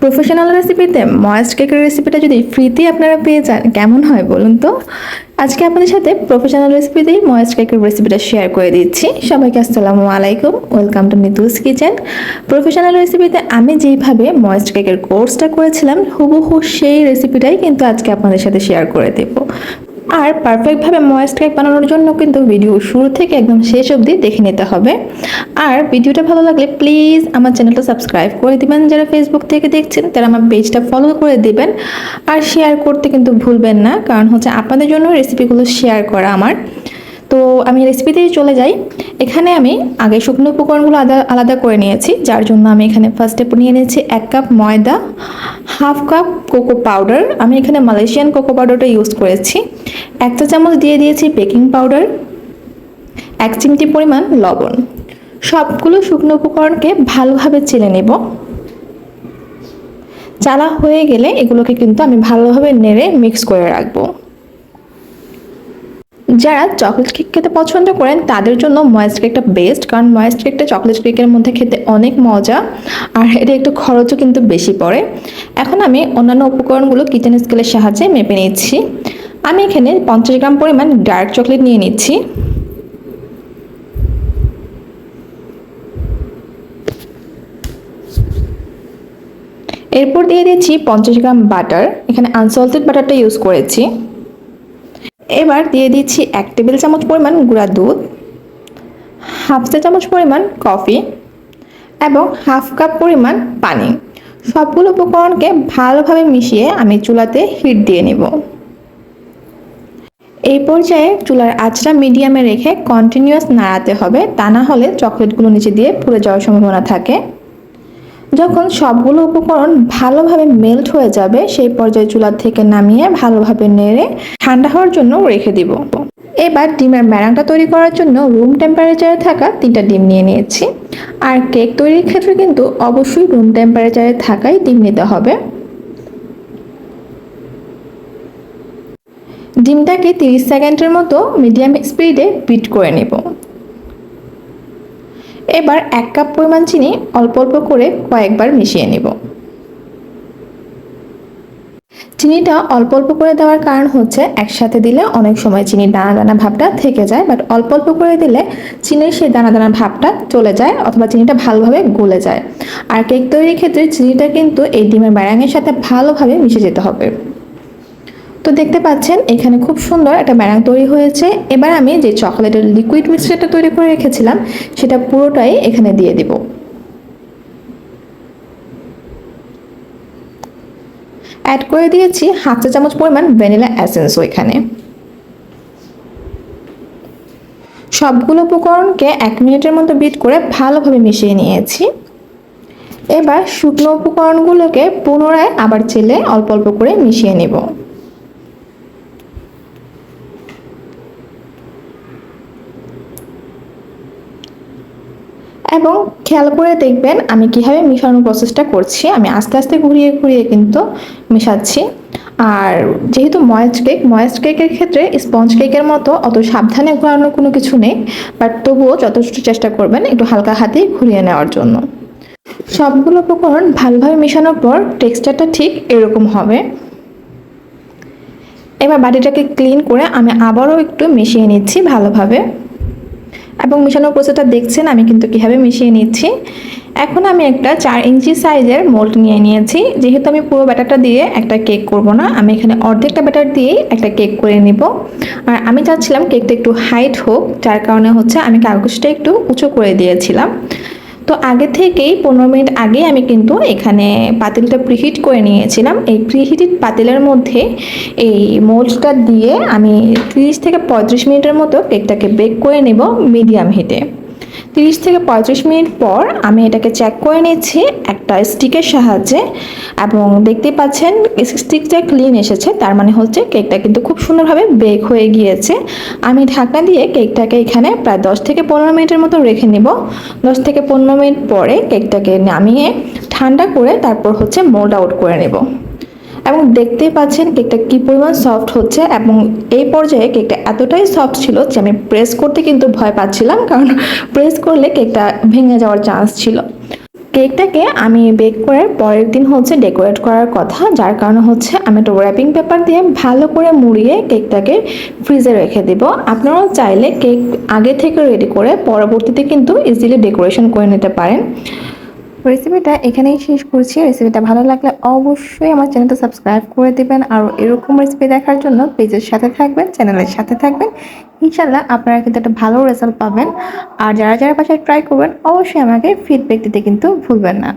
Professional রেসিপিতে moist কেকের রেসিপিটা যদি ফ্রিতে আপনারা পেয়ে যান কেমন হয় বলুন তো। আজকে আপনাদের সাথে প্রফেশনাল রেসিপিতেই ময়েস্ট কেকের রেসিপিটা শেয়ার করে দিচ্ছি। সবাইকে আসসালামু আলাইকুম, ওয়েলকাম টু নিতুস কিচেন। প্রফেশনাল রেসিপিতে আমি যেইভাবে ময়েস্ট কেকের কোর্সটা করেছিলাম হুবহু সেই রেসিপিটাই কিন্তু আজকে আপনাদের সাথে শেয়ার করে দেব। আর পারফেক্টভাবে ময়েস্ট কেক বানানোর জন্য কিন্তু ভিডিও শুরু থেকে একদম শেষ অবধি দেখে নিতে হবে। আর ভিডিওটা ভালো লাগলে প্লিজ আমার চ্যানেলটা সাবস্ক্রাইব করে দিবেন, যারা ফেসবুক থেকে দেখছেন তারা আমার পেজটা ফলো করে দিবেন। আর শেয়ার করতে কিন্তু ভুলবেন না, কারণ হচ্ছে আপনাদের জন্য রেসিপিগুলো শেয়ার করা আমার। তো আমি রেসিপিতেই চলে যাই। এখানে আমি আগে শুকনো উপকরণগুলো আলাদা করে নিয়েছি, যার জন্য আমি এখানে ফার্স্টে নিয়ে নিয়েছি 1 কাপ ময়দা, হাফ কাপ কোকো পাউডার। আমি এখানে মালয়েশিয়ান কোকো পাউডারটা ইউজ করেছি। 1 চা চামচ দিয়ে দিয়েছি বেকিং পাউডার, 1 চিমটি পরিমাণ লবণ। সবগুলো শুকনো উপকরণকে ভালোভাবে চেলে নেব। চালা হয়ে গেলে এগুলোকে কিন্তু আমি ভালোভাবে নেড়ে মিক্স করে রাখবো। যারা চকলেট কেক খেতে পছন্দ করেন তাদের জন্য ময়েস্ট কেকটা বেস্ট, কারণ ময়েস্ট কেকটা চকলেট কেকের মধ্যে খেতে অনেক মজা, আর এটা একটু খরচও কিন্তু বেশি পড়ে। এখন আমি অন্যান্য উপকরণগুলো কিচেন স্কেলের সাহায্যে মেপে নিচ্ছি। আমি এখানে 50 গ্রাম পরিমাণ ডার্ক চকলেট নিয়ে নিচ্ছি। এরপর দিয়ে দিচ্ছি 50 গ্রাম বাটার, এখানে আনসল্টেড বাটারটা ইউজ করেছি। এবার দিয়ে দিচ্ছি 1 টেবিল চামচ পরিমাণ গুঁড়া দুধ, হাফ চা চামচ পরিমাণ কফি এবং হাফ কাপ পরিমাণ পানি। সবগুলো উপকরণকে ভালোভাবে মিশিয়ে আমি চুলাতে হিট দিয়ে নেব। এই পর্যায়ে চুলার আঁচটা মিডিয়ামে রেখে কন্টিনিউয়াস নাড়াতে হবে, তা না হলে চকলেটগুলো নিচে দিয়ে পুড়ে যাওয়ার সম্ভাবনা থাকে। যখন সবগুলো উপকরণ ভালোভাবে মেল্ট হয়ে যাবে সেই পর্যায়ে চুলা থেকে নামিয়ে ভালোভাবে নেড়ে ঠান্ডা হওয়ার জন্য রেখে দিব। এবার ডিমের ম্যারাংটা তৈরি করার জন্য রুম টেম্পারেচারে থাকা 3টা ডিম নিয়ে নিয়েছি। আর কেক তৈরির ক্ষেত্রে কিন্তু অবশ্যই রুম টেম্পারেচারে থাকাই ডিম নিতে হবে। ডিমটাকে 30 সেকেন্ডের মতো মিডিয়াম স্পিডে বিট করে নেব। এবার 1 কাপ পরিমাণ চিনি অল্প অল্প করে কয়েকবার মিশিয়ে নেব। চিনিটা অল্প অল্প করে দেওয়ার কারণ হচ্ছে একসাথে দিলে অনেক সময় চিনির দানা দানা ভাবটা থেকে যায়, বাট অল্প অল্প করে দিলে চিনির সেই দানা দানা ভাবটা চলে যায় অথবা চিনিটা ভালোভাবে গলে যায়। আর কেক তৈরির ক্ষেত্রে চিনিটা কিন্তু এই ডিমের ব্যারাঙের সাথে ভালোভাবে মিশে যেতে হবে। তো দেখতে পাচ্ছেন এখানে খুব সুন্দর একটা ব্যারাং তৈরি হয়েছে। এবার আমি যে চকলেটের লিকুইড মিক্সচারটা তৈরি করে রেখেছিলাম সেটা পুরোটাই এখানে দিয়ে দিব। অ্যাড করে দিয়েছি হাফ চা চামচ পরিমাণ ভ্যানিলা এসেন্সও এখানে। সবগুলো উপকরণকে 1 মিনিটের মতো বিট করে ভালোভাবে মিশিয়ে নিয়েছি। এবার শুকনো উপকরণগুলোকে পুনরায় আবার চেলে অল্প অল্প করে মিশিয়ে নেব। এবং খেয়াল করে দেখবেন আমি কিভাবে মেশানোর প্রসেসটা করছি। আমি আস্তে আস্তে ঘুরিয়ে ঘুরিয়ে কিন্তু মেশাচ্ছি। আর যেহেতু ময়েস্ট কেকের ক্ষেত্রে স্পঞ্জ কেকের মতো অত সাবধানে ঘোরানোর কোনো কিছু নেই, বাট তবুও যথেষ্ট চেষ্টা করবেন একটু হালকা হাতেই ঘুরিয়ে নেওয়ার জন্য। সবগুলো উপকরণ ভালোভাবে মেশানোর পর টেক্সচারটা ঠিক এরকম হবে। এবার বাটিটাকে ক্লিন করে আমি আবারও একটু মিশিয়ে নিচ্ছি ভালোভাবে, এবং মেশানোর প্রসেসটা দেখছেন আমি কিন্তু কীভাবে মিশিয়ে নিচ্ছি। এখন আমি একটা 4 ইঞ্চি সাইজের মোল্ড নিয়ে নিয়েছি। যেহেতু আমি পুরো ব্যাটারটা দিয়ে একটা কেক করব না, আমি এখানে অর্ধেকটা ব্যাটার দিয়েই একটা কেক করে নিব। আর আমি চাচ্ছিলাম কেকটা একটু হাইট হোক, যার কারণে হচ্ছে আমি কাগজটা একটু উঁচু করে দিয়েছিলাম। তো আগে থেকেই 15 মিনিট আগে আমি কিন্তু এখানে পাতিলটা প্রিহিট করে নিয়েছিলাম। এই প্রিহিটেড পাতিলের মধ্যে এই মোল্ডটা দিয়ে আমি 30 থেকে 35 মিনিটের মতো কেকটাকে বেক করে নেব মিডিয়াম হিটে। 30 থেকে 35 মিনিট পর আমি এটাকে চেক করে নিচ্ছি একটা স্টিকের সাহায্যে, এবং দেখতে পাচ্ছেন স্টিকটা ক্লিন এসেছে, তার মানে হচ্ছে কেকটা কিন্তু খুব সুন্দরভাবে বেক হয়ে গিয়েছে। আমি ঢাকনা দিয়ে কেকটাকে এখানে প্রায় 10 থেকে 15 মিনিটের মতো রেখে নেব। 10 থেকে 15 মিনিট পরে কেকটাকে নামিয়ে ঠান্ডা করে তারপর হচ্ছে মোল্ড আউট করে নেব। এবং দেখতেই পাচ্ছেন কেকটা কি পরিমাণ সফট হচ্ছে, এবং এই পর্যায়ে কেকটা এতটাই সফট ছিল যে আমি প্রেস করতে কিন্তু ভয় পাচ্ছিলাম, কারণ প্রেস করলে কেকটা ভেঙে যাওয়ার চান্স ছিল। কেকটাকে আমি বেক করার পরের দিন হচ্ছে ডেকোরেট করার কথা, যার কারণে হচ্ছে আমি একটা র্যাপিং পেপার দিয়ে ভালো করে মুড়িয়ে কেকটাকে ফ্রিজে রেখে দেব। আপনারাও চাইলে কেক আগে থেকে রেডি করে পরবর্তীতে কিন্তু ইজিলি ডেকোরেশন করে নিতে পারেন। রেসিপিটা এখানেই শেষ করছি। রেসিপিটা ভালো লাগলে অবশ্যই আমার চ্যানেলটা সাবস্ক্রাইব করে দেবেন, আর এরকম রেসিপি দেখার জন্য পেজের সাথে থাকবেন, চ্যানেলের সাথে থাকবেন। ইনশাল্লাহ আপনারা কিন্তু একটা ভালো রেজাল্ট পাবেন। আর যারা যারা বাসায় ট্রাই করবেন অবশ্যই আমাকে ফিডব্যাক দিতে কিন্তু ভুলবেন না।